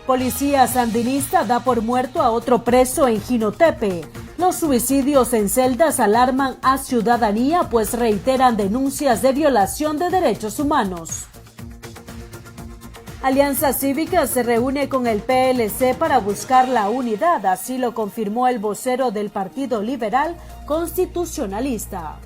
Policía sandinista da por muerto a otro preso en Jinotepe. Los suicidios en celdas alarman a ciudadanía, pues reiteran denuncias de violación de derechos humanos. Alianza Cívica se reúne con el PLC para buscar la unidad, así lo confirmó el vocero del Partido Liberal Constitucionalista.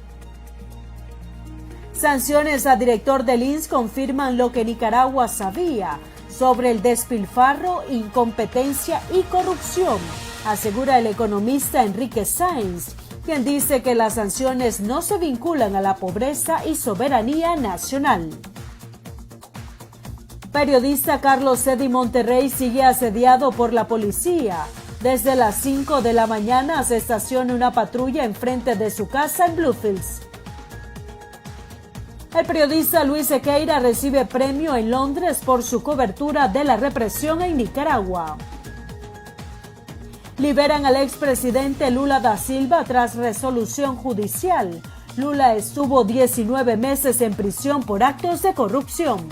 Sanciones a director del INS confirman lo que Nicaragua sabía sobre el despilfarro, incompetencia y corrupción, asegura el economista Enrique Sáenz, quien dice que las sanciones no se vinculan a la pobreza y soberanía nacional. Periodista Carlos Eddy Monterrey sigue asediado por la policía. Desde las 5 de la mañana se estaciona una patrulla enfrente de su casa en Bluefields. El periodista Luis Sequeira recibe premio en Londres por su cobertura de la represión en Nicaragua. Liberan al expresidente Lula da Silva tras resolución judicial. Lula estuvo 19 meses en prisión por actos de corrupción.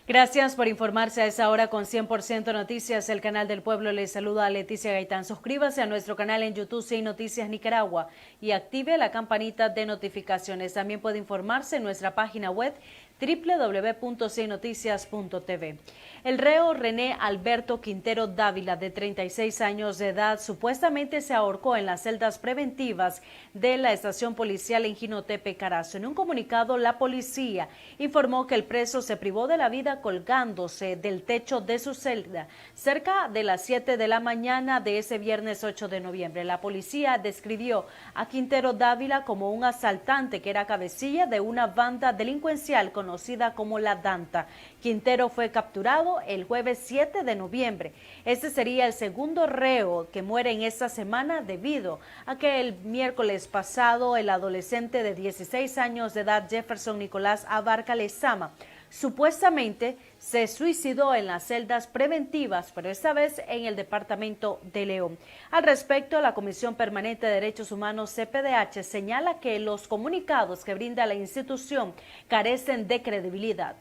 Gracias por informarse a esa hora con 100% Noticias. El canal del pueblo les saluda a Leticia Gaitán. Suscríbase a nuestro canal en YouTube 100 Noticias Nicaragua y active la campanita de notificaciones. También puede informarse en nuestra página web www.ciennoticias.tv. El reo René Alberto Quintero Dávila, de 36 años de edad, supuestamente se ahorcó en las celdas preventivas de la estación policial en Jinotepe, Carazo. En un comunicado, la policía informó que el preso se privó de la vida colgándose del techo de su celda cerca de las 7 de la mañana de ese viernes 8 de noviembre. La policía describió a Quintero Dávila como un asaltante que era cabecilla de una banda delincuencial conocida como La Danta. Quintero fue capturado el jueves 7 de noviembre. Este sería el segundo reo que muere en esta semana debido a que el miércoles pasado el adolescente de 16 años de edad Jefferson Nicolás Abarca Lezama supuestamente se suicidó en las celdas preventivas, pero esta vez en el departamento de León. Al respecto, la Comisión Permanente de Derechos Humanos CPDH señala que los comunicados que brinda la institución carecen de credibilidad.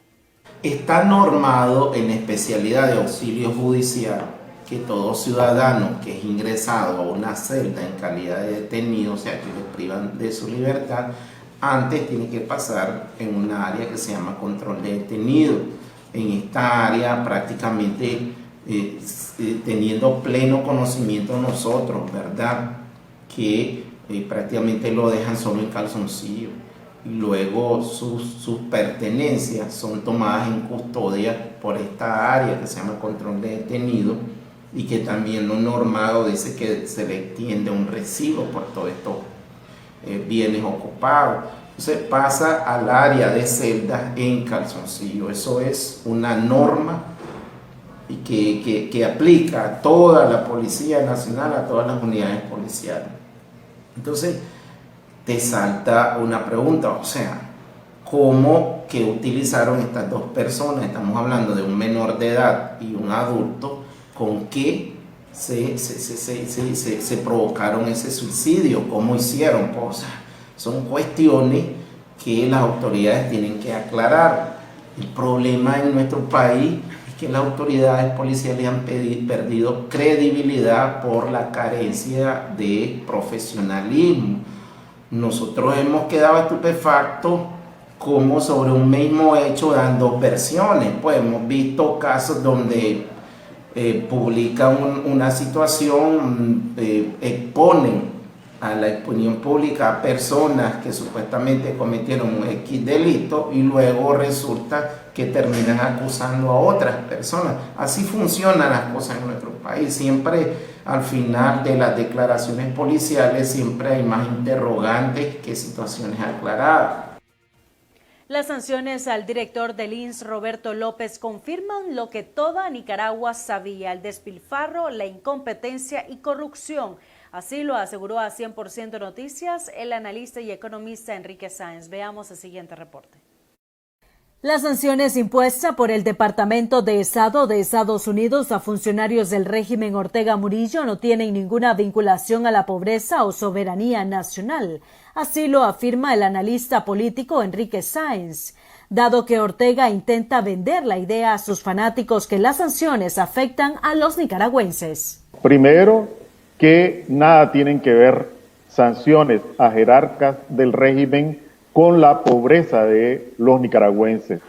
Está normado en especialidad de auxilio judicial que todo ciudadano que es ingresado a una celda en calidad de detenido, o sea, que le privan de su libertad, antes tiene que pasar en una área que se llama control de detenido. En esta área prácticamente teniendo pleno conocimiento nosotros, ¿verdad? Que prácticamente lo dejan solo en calzoncillo. Y luego sus pertenencias son tomadas en custodia por esta área que se llama control de detenido y que también lo normado dice que se le extiende un recibo por todos estos bienes ocupados. Entonces pasa al área de celdas en calzoncillo. Eso es una norma y que aplica a toda la Policía Nacional, a todas las unidades policiales. Entonces te salta una pregunta, o sea, ¿cómo que utilizaron estas dos personas? Estamos hablando de un menor de edad y un adulto, ¿con qué se provocaron ese suicidio? ¿Cómo hicieron? Pues, o sea, son cuestiones que las autoridades tienen que aclarar. El problema en nuestro país es que las autoridades policiales han perdido credibilidad por la carencia de profesionalismo. Nosotros hemos quedado estupefactos como sobre un mismo hecho dan dos versiones. Pues hemos visto casos donde publican una situación, exponen a la opinión pública a personas que supuestamente cometieron un X delito y luego resulta que terminan acusando a otras personas. Así funcionan las cosas en nuestro país. Siempre al final de las declaraciones policiales siempre hay más interrogantes que situaciones aclaradas. Las sanciones al director del INS, Roberto López, confirman lo que toda Nicaragua sabía: el despilfarro, la incompetencia y corrupción. Así lo aseguró a 100% Noticias el analista y economista Enrique Sáenz. Veamos el siguiente reporte. Las sanciones impuestas por el Departamento de Estado de Estados Unidos a funcionarios del régimen Ortega Murillo no tienen ninguna vinculación a la pobreza o soberanía nacional. Así lo afirma el analista político Enrique Sáenz. dado que Ortega intenta vender la idea a sus fanáticos que las sanciones afectan a los nicaragüenses. Primero, que nada tienen que ver sanciones a jerarcas del régimen con la pobreza de los nicaragüenses,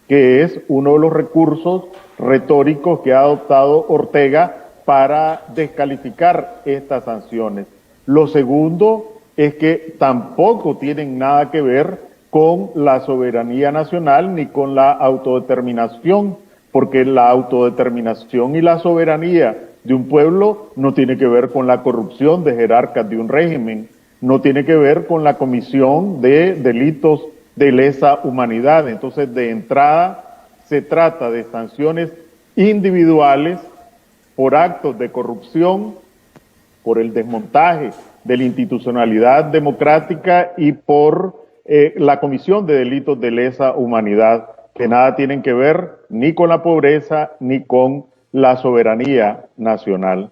que es uno de los recursos retóricos que ha adoptado Ortega para descalificar estas sanciones. Lo segundo es que tampoco tienen nada que ver con la soberanía nacional ni con la autodeterminación, porque la autodeterminación y la soberanía de un pueblo no tiene que ver con la corrupción de jerarcas de un régimen, no tiene que ver con la comisión de delitos de lesa humanidad. Entonces, de entrada, se trata de sanciones individuales por actos de corrupción, por el desmontaje de la institucionalidad democrática y por la comisión de delitos de lesa humanidad, que nada tienen que ver ni con la pobreza ni con la soberanía nacional.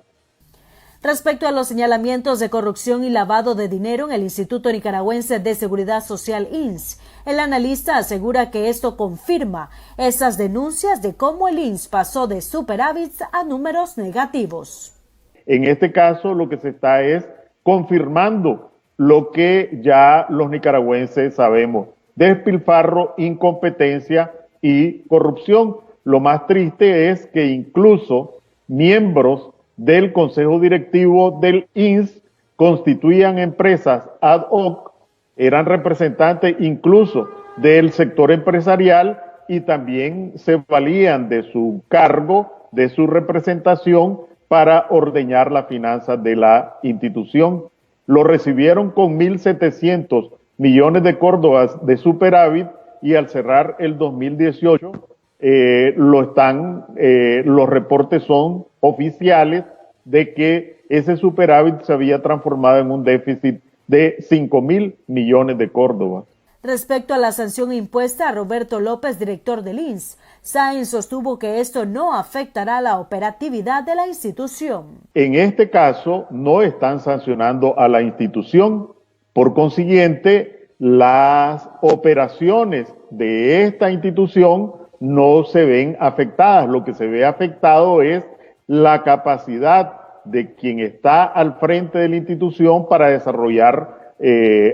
Respecto a los señalamientos de corrupción y lavado de dinero en el Instituto Nicaragüense de Seguridad Social INS, el analista asegura que esto confirma esas denuncias de cómo el INS pasó de superávits a números negativos. En este caso, lo que se está es confirmando lo que ya los nicaragüenses sabemos: despilfarro, incompetencia y corrupción. Lo más triste es que incluso miembros del Consejo Directivo del INS constituían empresas ad hoc, eran representantes incluso del sector empresarial y también se valían de su cargo, de su representación para ordeñar las finanzas de la institución. Lo recibieron con 1.700 millones de córdobas de superávit y al cerrar el 2018 los reportes son oficiales de que ese superávit se había transformado en un déficit de 5.000 millones de córdobas. Respecto a la sanción impuesta a Roberto López, director del INS, Sáenz sostuvo que esto no afectará la operatividad de la institución. En este caso, no están sancionando a la institución. Por consiguiente, las operaciones de esta institución no se ven afectadas. Lo que se ve afectado es la capacidad de quien está al frente de la institución para desarrollar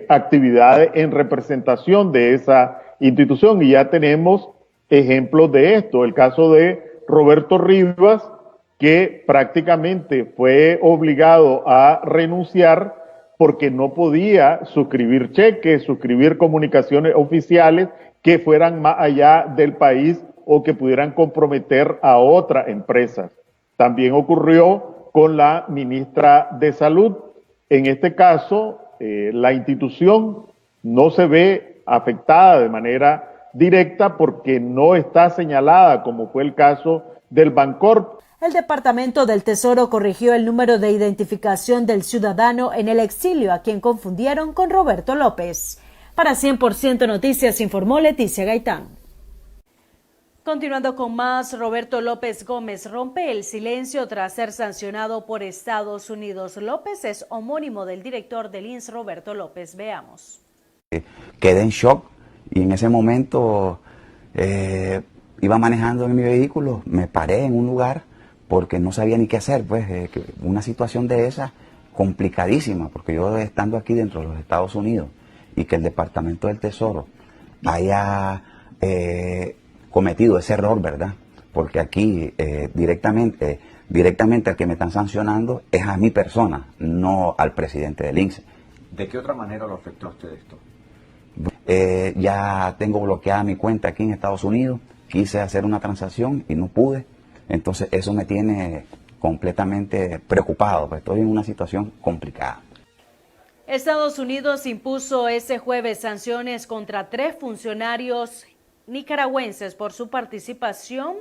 actividades en representación de esa institución. Y ya tenemos ejemplos de esto. El caso de Roberto Rivas, que prácticamente fue obligado a renunciar porque no podía suscribir cheques, suscribir comunicaciones oficiales que fueran más allá del país o que pudieran comprometer a otras empresas. También ocurrió con la ministra de Salud. En este caso, la institución no se ve afectada de manera directa porque no está señalada, como fue el caso del Bancorp. El Departamento del Tesoro corrigió el número de identificación del ciudadano en el exilio, a quien confundieron con Roberto López. Para 100% Noticias informó Leticia Gaitán. Continuando con más, Roberto López Gómez rompe el silencio tras ser sancionado por Estados Unidos. López es homónimo del director del INS, Roberto López. Veamos. Quedé en shock y en ese momento iba manejando en mi vehículo, me paré en un lugar porque no sabía ni qué hacer, pues una situación de esa complicadísima, porque yo estando aquí dentro de los Estados Unidos y que el Departamento del Tesoro haya cometido ese error, ¿verdad? Porque aquí directamente al que me están sancionando es a mi persona, no al presidente del INSE. ¿De qué otra manera lo afectó a usted esto? Ya tengo bloqueada mi cuenta aquí en Estados Unidos, quise hacer una transacción y no pude, entonces eso me tiene completamente preocupado, pues estoy en una situación complicada. Estados Unidos impuso ese jueves sanciones contra 3 funcionarios nicaragüenses por su participación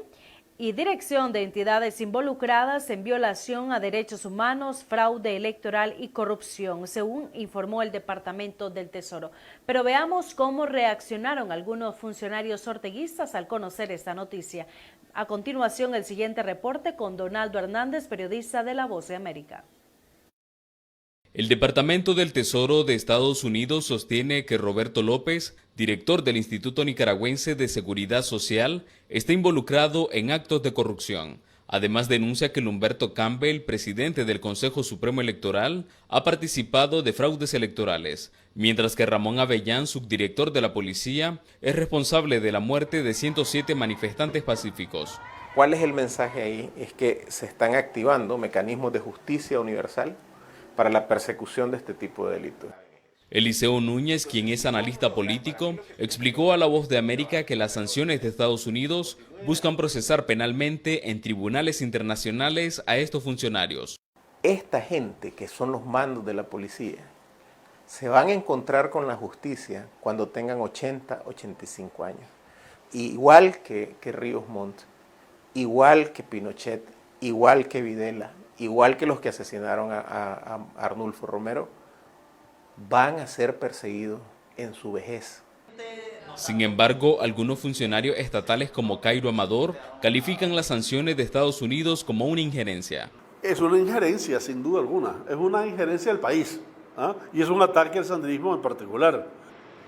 y dirección de entidades involucradas en violación a derechos humanos, fraude electoral y corrupción, según informó el Departamento del Tesoro. Pero veamos cómo reaccionaron algunos funcionarios orteguistas al conocer esta noticia. A continuación, el siguiente reporte con Donaldo Hernández, periodista de La Voz de América. El Departamento del Tesoro de Estados Unidos sostiene que Roberto López, director del Instituto Nicaragüense de Seguridad Social, está involucrado en actos de corrupción. Además, denuncia que Humberto Campbell, presidente del Consejo Supremo Electoral, ha participado de fraudes electorales, mientras que Ramón Avellán, subdirector de la policía, es responsable de la muerte de 107 manifestantes pacíficos. ¿Cuál es el mensaje ahí? Es que se están activando mecanismos de justicia universal para la persecución de este tipo de delitos. Eliseo Núñez, quien es analista político, explicó a La Voz de América que las sanciones de Estados Unidos buscan procesar penalmente en tribunales internacionales a estos funcionarios. Esta gente que son los mandos de la policía se van a encontrar con la justicia cuando tengan 80, 85 años. Igual que Ríos Montt, igual que Pinochet, igual que Videla, igual que los que asesinaron a Arnulfo Romero, van a ser perseguidos en su vejez. Sin embargo, algunos funcionarios estatales como Cairo Amador califican las sanciones de Estados Unidos como una injerencia. Es una injerencia, sin duda alguna. Es una injerencia del país, y es un ataque al sandinismo en particular.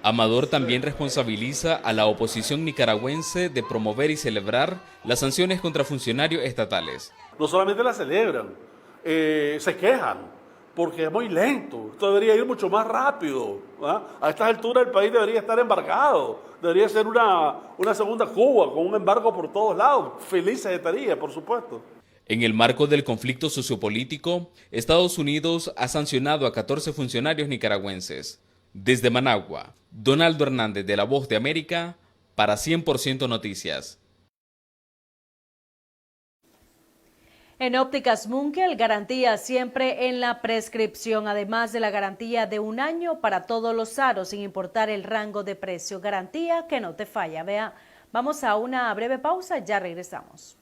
Amador también responsabiliza a la oposición nicaragüense de promover y celebrar las sanciones contra funcionarios estatales. No solamente las celebran, se quejan, porque es muy lento. Esto debería ir mucho más rápido. A estas alturas el país debería estar embargado, debería ser una segunda Cuba, con un embargo por todos lados. Felices estaría, por supuesto. En el marco del conflicto sociopolítico, Estados Unidos ha sancionado a 14 funcionarios nicaragüenses. Desde Managua, Donaldo Hernández de La Voz de América para 100% Noticias. En Ópticas Munkel, garantía siempre en la prescripción, además de la garantía de 1 año para todos los aros, sin importar el rango de precio. Garantía que no te falla. Vea, vamos a una breve pausa, ya regresamos.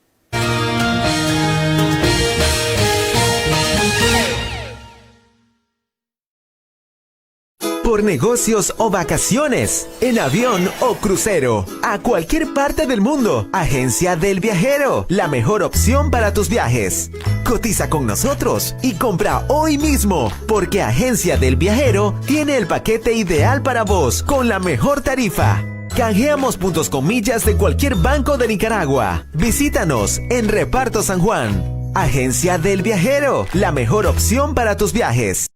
Por negocios o vacaciones, en avión o crucero, a cualquier parte del mundo. Agencia del Viajero, la mejor opción para tus viajes. Cotiza con nosotros y compra hoy mismo, porque Agencia del Viajero tiene el paquete ideal para vos con la mejor tarifa. Canjeamos puntos con millas de cualquier banco de Nicaragua. Visítanos en Reparto San Juan. Agencia del Viajero, la mejor opción para tus viajes.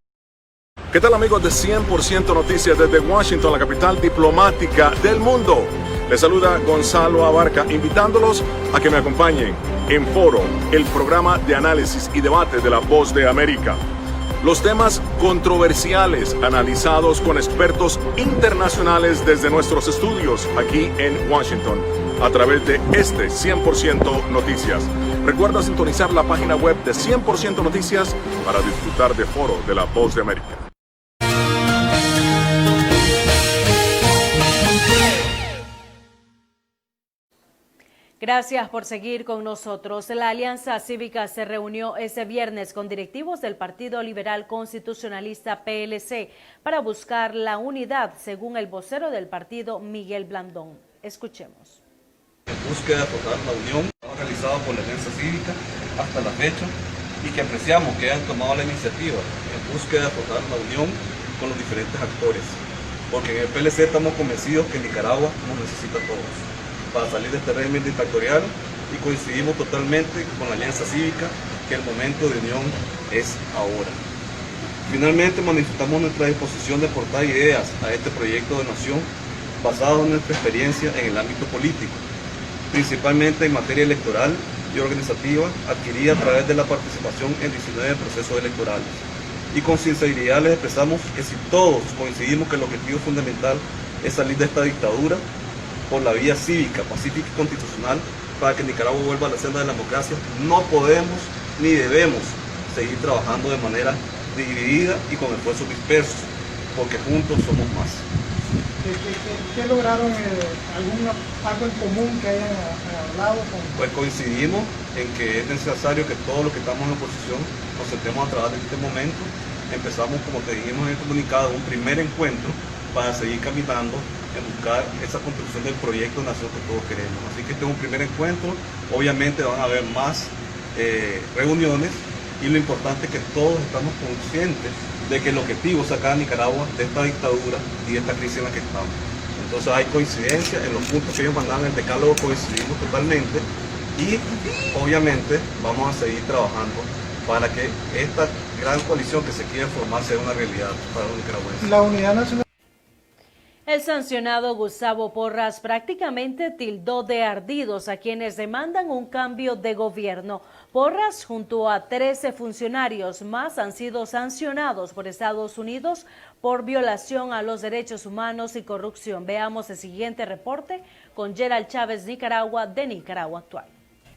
¿Qué tal, amigos de 100% Noticias desde Washington, la capital diplomática del mundo? Les saluda Gonzalo Abarca, invitándolos a que me acompañen en Foro, el programa de análisis y debate de La Voz de América. Los temas controversiales analizados con expertos internacionales desde nuestros estudios aquí en Washington, a través de este 100% Noticias. Recuerda sintonizar la página web de 100% Noticias para disfrutar de Foro de La Voz de América. Gracias por seguir con nosotros. La Alianza Cívica se reunió ese viernes con directivos del Partido Liberal Constitucionalista PLC para buscar la unidad, según el vocero del partido, Miguel Blandón. Escuchemos. En búsqueda de forjar la unión realizada por la Alianza Cívica hasta la fecha y que apreciamos que hayan tomado la iniciativa en búsqueda de forjar la unión con los diferentes actores, porque en el PLC estamos convencidos que Nicaragua nos necesita a todos para salir de este régimen dictatorial, y coincidimos totalmente con la Alianza Cívica que el momento de unión es ahora. Finalmente manifestamos nuestra disposición de aportar ideas a este proyecto de nación basado en nuestra experiencia en el ámbito político, principalmente en materia electoral y organizativa adquirida a través de la participación en 19 procesos electorales. Y con sinceridad les expresamos que si todos coincidimos que el objetivo fundamental es salir de esta dictadura por la vía cívica, pacífica y constitucional para que Nicaragua vuelva a la senda de la democracia, no podemos ni debemos seguir trabajando de manera dividida y con esfuerzos dispersos, porque juntos somos más. ¿Qué lograron? ¿Algo en común que hayan hablado? Pues coincidimos en que es necesario que todos los que estamos en oposición nos sentemos a trabajar en este momento. Empezamos, como te dijimos en el comunicado, un primer encuentro para seguir caminando en buscar esa construcción del proyecto de nación que todos queremos. Así que este es un primer encuentro. Obviamente van a haber más reuniones y lo importante es que todos estamos conscientes de que el objetivo es sacar a Nicaragua de esta dictadura y de esta crisis en la que estamos. Entonces hay coincidencia en los puntos que ellos mandaban en el decálogo, coincidimos totalmente y obviamente vamos a seguir trabajando para que esta gran coalición que se quiere formar sea una realidad para los nicaragüenses. La Unidad Nacional. El sancionado Gustavo Porras prácticamente tildó de ardidos a quienes demandan un cambio de gobierno. Porras, junto a 13 funcionarios más, han sido sancionados por Estados Unidos por violación a los derechos humanos y corrupción. Veamos el siguiente reporte con Gerald Chávez, Nicaragua, de Nicaragua Actual.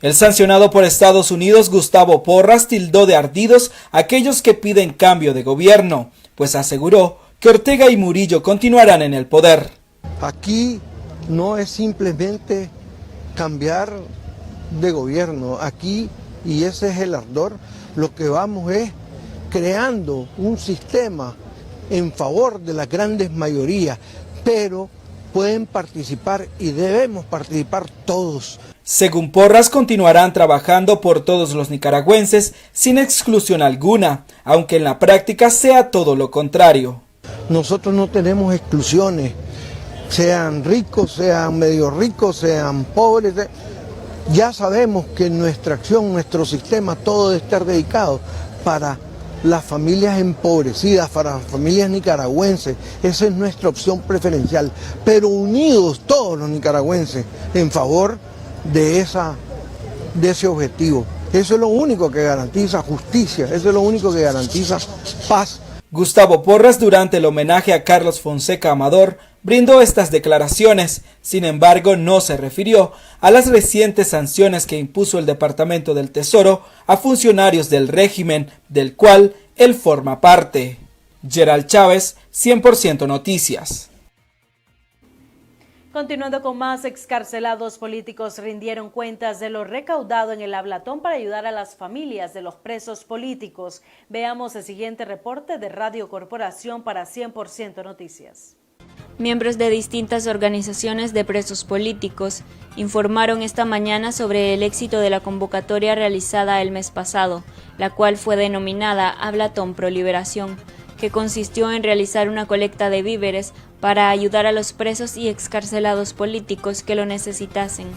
El sancionado por Estados Unidos, Gustavo Porras, tildó de ardidos a aquellos que piden cambio de gobierno, pues aseguró que Ortega y Murillo continuarán en el poder. Aquí no es simplemente cambiar de gobierno, aquí, y ese es el ardor, lo que vamos es creando un sistema en favor de las grandes mayorías, pero pueden participar y debemos participar todos. Según Porras, continuarán trabajando por todos los nicaragüenses sin exclusión alguna, aunque en la práctica sea todo lo contrario. Nosotros no tenemos exclusiones, sean ricos, sean medio ricos, sean pobres. Ya sabemos que nuestra acción, nuestro sistema, todo debe estar dedicado para las familias empobrecidas, para las familias nicaragüenses. Esa es nuestra opción preferencial, pero unidos todos los nicaragüenses en favor de ese objetivo. Eso es lo único que garantiza justicia, eso es lo único que garantiza paz. Gustavo Porras, durante el homenaje a Carlos Fonseca Amador, brindó estas declaraciones. Sin embargo, no se refirió a las recientes sanciones que impuso el Departamento del Tesoro a funcionarios del régimen, del cual él forma parte. Gerald Chávez, 100% Noticias. Continuando con más, excarcelados políticos rindieron cuentas de lo recaudado en el Ablatón para ayudar a las familias de los presos políticos. Veamos el siguiente reporte de Radio Corporación para 100% Noticias. Miembros de distintas organizaciones de presos políticos informaron esta mañana sobre el éxito de la convocatoria realizada el mes pasado, la cual fue denominada Ablatón Pro Liberación, que consistió en realizar una colecta de víveres para ayudar a los presos y excarcelados políticos que lo necesitasen.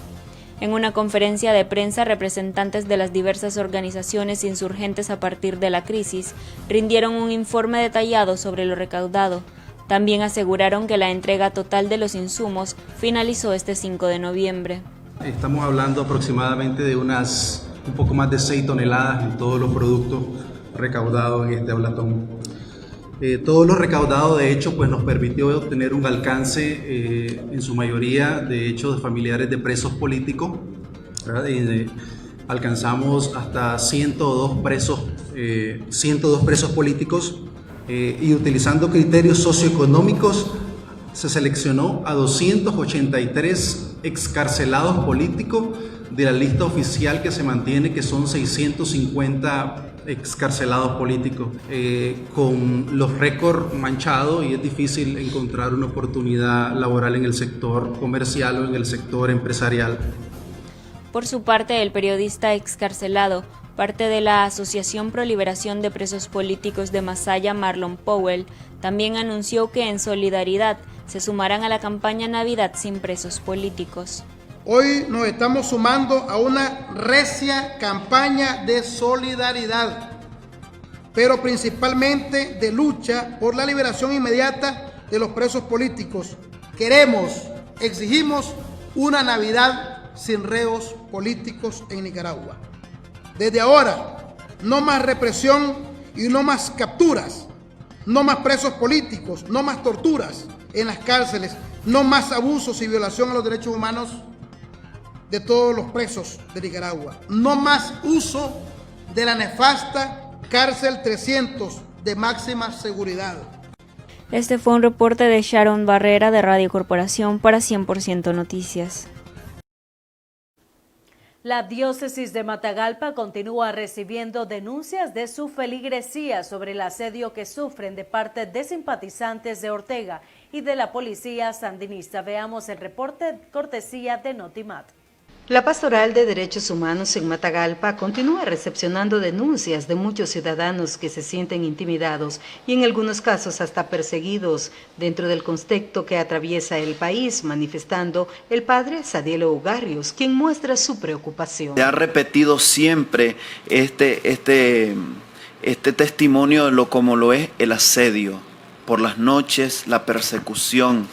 En una conferencia de prensa, representantes de las diversas organizaciones insurgentes a partir de la crisis rindieron un informe detallado sobre lo recaudado. También aseguraron que la entrega total de los insumos finalizó este 5 de noviembre. Estamos hablando aproximadamente de un poco más de 6 toneladas en todos los productos recaudados en este Ablatón. Todo lo recaudado, de hecho, pues nos permitió obtener un alcance, en su mayoría, de hecho, de familiares de presos políticos. Alcanzamos hasta 102 presos políticos y utilizando criterios socioeconómicos se seleccionó a 283 excarcelados políticos de la lista oficial que se mantiene, que son 650 excarcelados políticos, con los récords manchados, y es difícil encontrar una oportunidad laboral en el sector comercial o en el sector empresarial. Por su parte, el periodista excarcelado, parte de la Asociación Pro Liberación de Presos Políticos de Masaya, Marlon Powell, también anunció que en solidaridad se sumarán a la campaña Navidad sin presos políticos. Hoy nos estamos sumando a una recia campaña de solidaridad, pero principalmente de lucha por la liberación inmediata de los presos políticos. Exigimos una Navidad sin reos políticos en Nicaragua. Desde ahora, no más represión y no más capturas, no más presos políticos, no más torturas en las cárceles, no más abusos y violación a los derechos humanos de todos los presos de Nicaragua. No más uso de la nefasta cárcel 300 de máxima seguridad. Este fue un reporte de Sharon Barrera de Radio Corporación para 100% Noticias. La diócesis de Matagalpa continúa recibiendo denuncias de su feligresía sobre el asedio que sufren de parte de simpatizantes de Ortega y de la policía sandinista. Veamos el reporte cortesía de Notimat. La Pastoral de Derechos Humanos en Matagalpa continúa recepcionando denuncias de muchos ciudadanos que se sienten intimidados y en algunos casos hasta perseguidos dentro del contexto que atraviesa el país, manifestando el padre Sadiel Eugarrios, quien muestra su preocupación. Se ha repetido siempre este testimonio de como lo es el asedio por las noches, la persecución,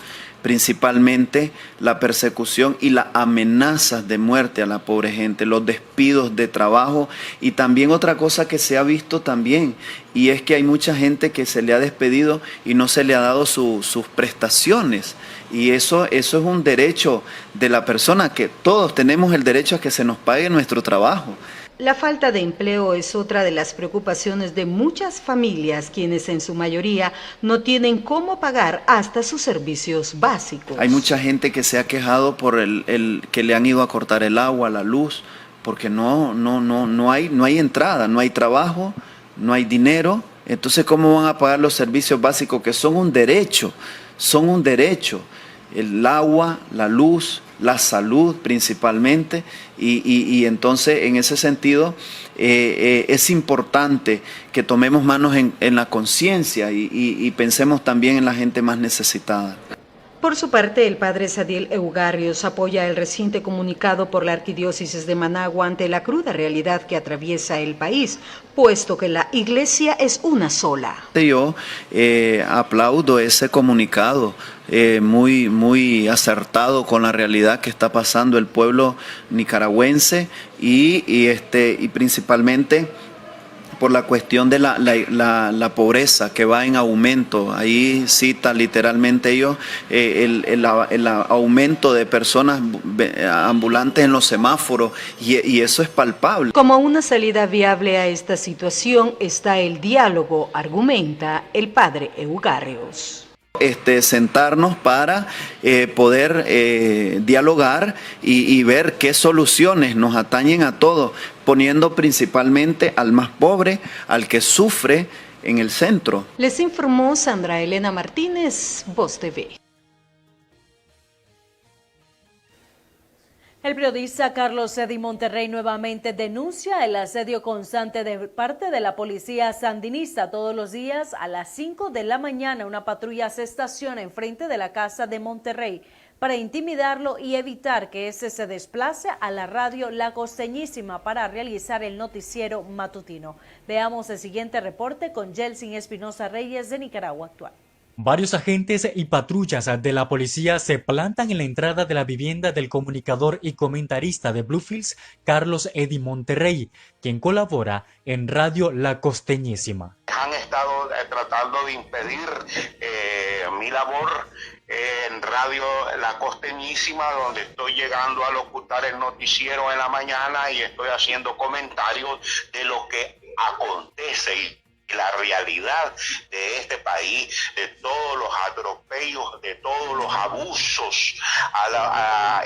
principalmente la persecución y las amenazas de muerte a la pobre gente, los despidos de trabajo y también otra cosa que se ha visto también, y es que hay mucha gente que se le ha despedido y no se le ha dado sus prestaciones, y eso es un derecho de la persona, que todos tenemos el derecho a que se nos pague nuestro trabajo. La falta de empleo es otra de las preocupaciones de muchas familias, quienes en su mayoría no tienen cómo pagar hasta sus servicios básicos. Hay mucha gente que se ha quejado por el que le han ido a cortar el agua, la luz, porque no hay entrada, no hay trabajo, no hay dinero. Entonces, ¿cómo van a pagar los servicios básicos que son un derecho? Son un derecho. El agua, la luz, la salud principalmente, y entonces en ese sentido es importante que tomemos manos en la conciencia y pensemos también en la gente más necesitada. Por su parte, el padre Sadiel Eugarrios apoya el reciente comunicado por la Arquidiócesis de Managua ante la cruda realidad que atraviesa el país, puesto que la iglesia es una sola. Yo aplaudo ese comunicado, muy acertado con la realidad que está pasando el pueblo nicaragüense y principalmente por la cuestión de la pobreza que va en aumento. Ahí cita literalmente ellos el aumento de personas ambulantes en los semáforos y eso es palpable. Como una salida viable a esta situación está el diálogo, argumenta el padre Eugarrios. Sentarnos para poder dialogar y ver qué soluciones nos atañen a todos, poniendo principalmente al más pobre, al que sufre en el centro. Les informó Sandra Elena Martínez, Voz TV. El periodista Carlos Edi Monterrey nuevamente denuncia el asedio constante de parte de la policía sandinista. Todos los días a las 5 de la mañana una patrulla se estaciona enfrente de la casa de Monterrey para intimidarlo y evitar que éste se desplace a la radio La Costeñísima para realizar el noticiero matutino. Veamos el siguiente reporte con Yeltsin Espinosa Reyes de Nicaragua Actual. Varios agentes y patrullas de la policía se plantan en la entrada de la vivienda del comunicador y comentarista de Bluefields, Carlos Edi Monterrey, quien colabora en Radio La Costeñísima. Han estado tratando de impedir mi labor en Radio La Costeñísima, donde estoy llegando a locutar el noticiero en la mañana y estoy haciendo comentarios de lo que acontece y la realidad de este país, de todos los atropellos, de todos los abusos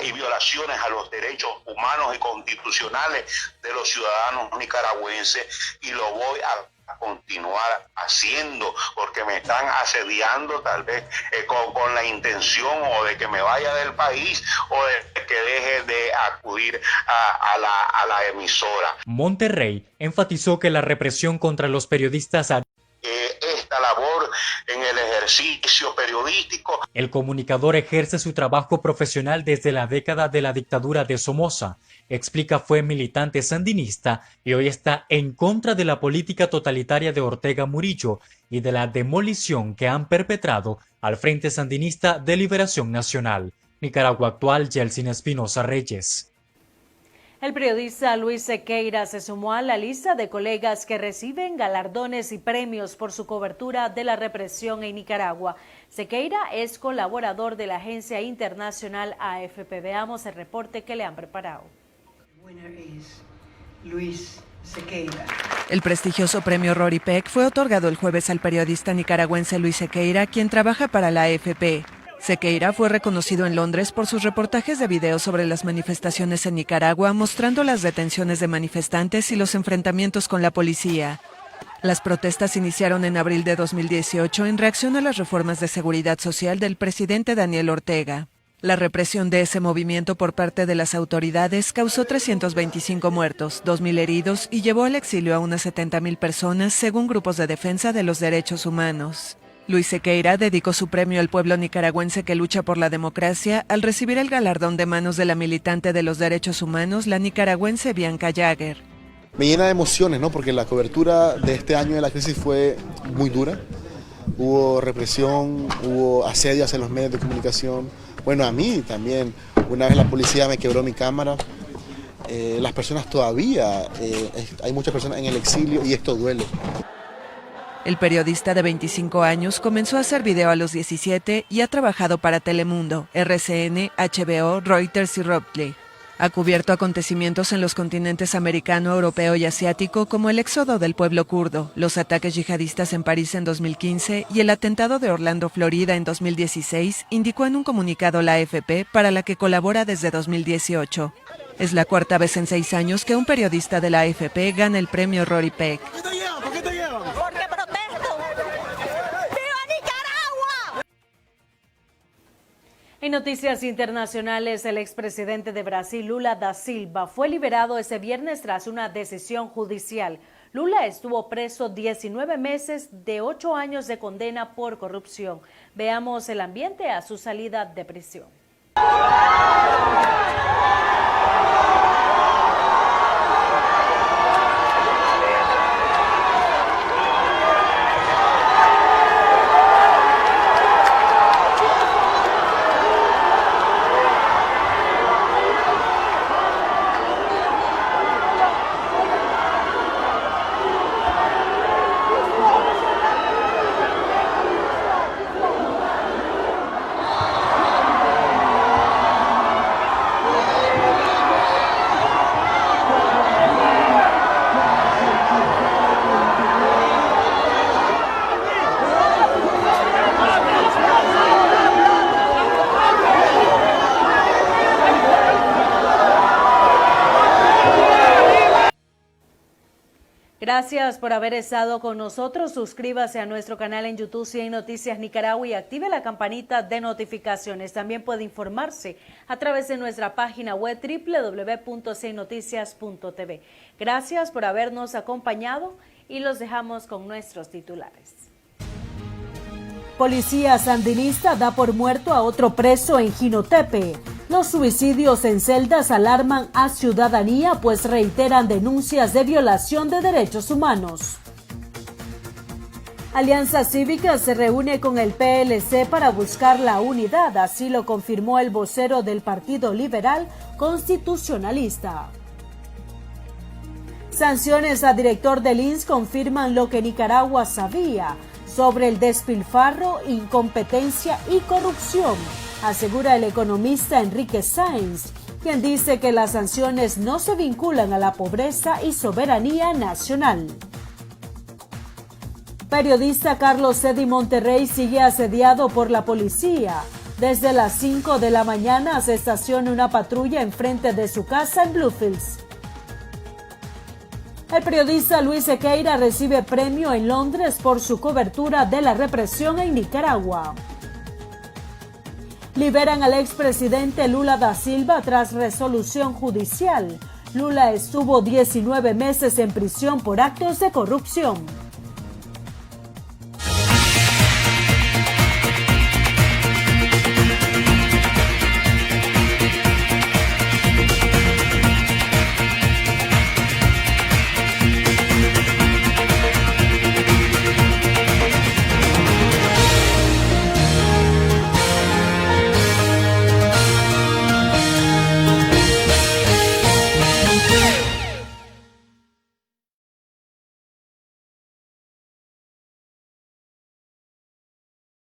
y violaciones a los derechos humanos y constitucionales de los ciudadanos nicaragüenses, y lo voy a continuar haciendo porque me están asediando tal vez con la intención o de que me vaya del país o de que deje de acudir a la emisora. Monterrey enfatizó que la represión contra los periodistas esta labor en el ejercicio periodístico. El comunicador ejerce su trabajo profesional desde la década de la dictadura de Somoza. Explica, fue militante sandinista y hoy está en contra de la política totalitaria de Ortega Murillo y de la demolición que han perpetrado al Frente Sandinista de Liberación Nacional. Nicaragua Actual, Yeltsin Espinosa Reyes. El periodista Luis Sequeira se sumó a la lista de colegas que reciben galardones y premios por su cobertura de la represión en Nicaragua. Sequeira es colaborador de la agencia internacional AFP. Veamos el reporte que le han preparado. Luis Sequeira. El prestigioso premio Rory Peck fue otorgado el jueves al periodista nicaragüense Luis Sequeira, quien trabaja para la AFP. Sequeira fue reconocido en Londres por sus reportajes de video sobre las manifestaciones en Nicaragua, mostrando las detenciones de manifestantes y los enfrentamientos con la policía. Las protestas iniciaron en abril de 2018 en reacción a las reformas de seguridad social del presidente Daniel Ortega. La represión de ese movimiento por parte de las autoridades causó 325 muertos, 2.000 heridos y llevó al exilio a unas 70.000 personas, según grupos de defensa de los derechos humanos. Luis Sequeira dedicó su premio al pueblo nicaragüense que lucha por la democracia al recibir el galardón de manos de la militante de los derechos humanos, la nicaragüense Bianca Jagger. Me llena de emociones, ¿no? Porque la cobertura de este año de la crisis fue muy dura. Hubo represión, hubo asedios en los medios de comunicación. Bueno, a mí también. Una vez la policía me quebró mi cámara. Las personas todavía, hay muchas personas en el exilio y esto duele. El periodista de 25 años comenzó a hacer video a los 17 y ha trabajado para Telemundo, RCN, HBO, Reuters y Rocktley. Ha cubierto acontecimientos en los continentes americano, europeo y asiático como el éxodo del pueblo kurdo, los ataques yihadistas en París en 2015 y el atentado de Orlando, Florida en 2016, indicó en un comunicado la AFP para la que colabora desde 2018. Es la cuarta vez en 6 años que un periodista de la AFP gana el premio Rory Peck. ¿Por qué te llevan? Porque protesto. ¡Viva Nicaragua! En noticias internacionales, el expresidente de Brasil, Lula da Silva, fue liberado ese viernes tras una decisión judicial. Lula estuvo preso 19 meses de 8 años de condena por corrupción. Veamos el ambiente a su salida de prisión. Gracias por haber estado con nosotros. Suscríbase a nuestro canal en YouTube si hay Noticias Nicaragua y active la campanita de notificaciones. También puede informarse a través de nuestra página web www.cinoticias.tv. Gracias por habernos acompañado y los dejamos con nuestros titulares. Policía sandinista da por muerto a otro preso en Jinotepe. Los suicidios en celdas alarman a ciudadanía, pues reiteran denuncias de violación de derechos humanos. Alianza Cívica se reúne con el PLC para buscar la unidad, así lo confirmó el vocero del Partido Liberal Constitucionalista. Sanciones a director del INS confirman lo que Nicaragua sabía sobre el despilfarro, incompetencia y corrupción, asegura el economista Enrique Sáenz, quien dice que las sanciones no se vinculan a la pobreza y soberanía nacional. Periodista Carlos Eddy Monterrey sigue asediado por la policía. Desde las 5 de la mañana se estaciona una patrulla enfrente de su casa en Bluefields. El periodista Luis Sequeira recibe premio en Londres por su cobertura de la represión en Nicaragua. Liberan al expresidente Lula da Silva tras resolución judicial. Lula estuvo 19 meses en prisión por actos de corrupción.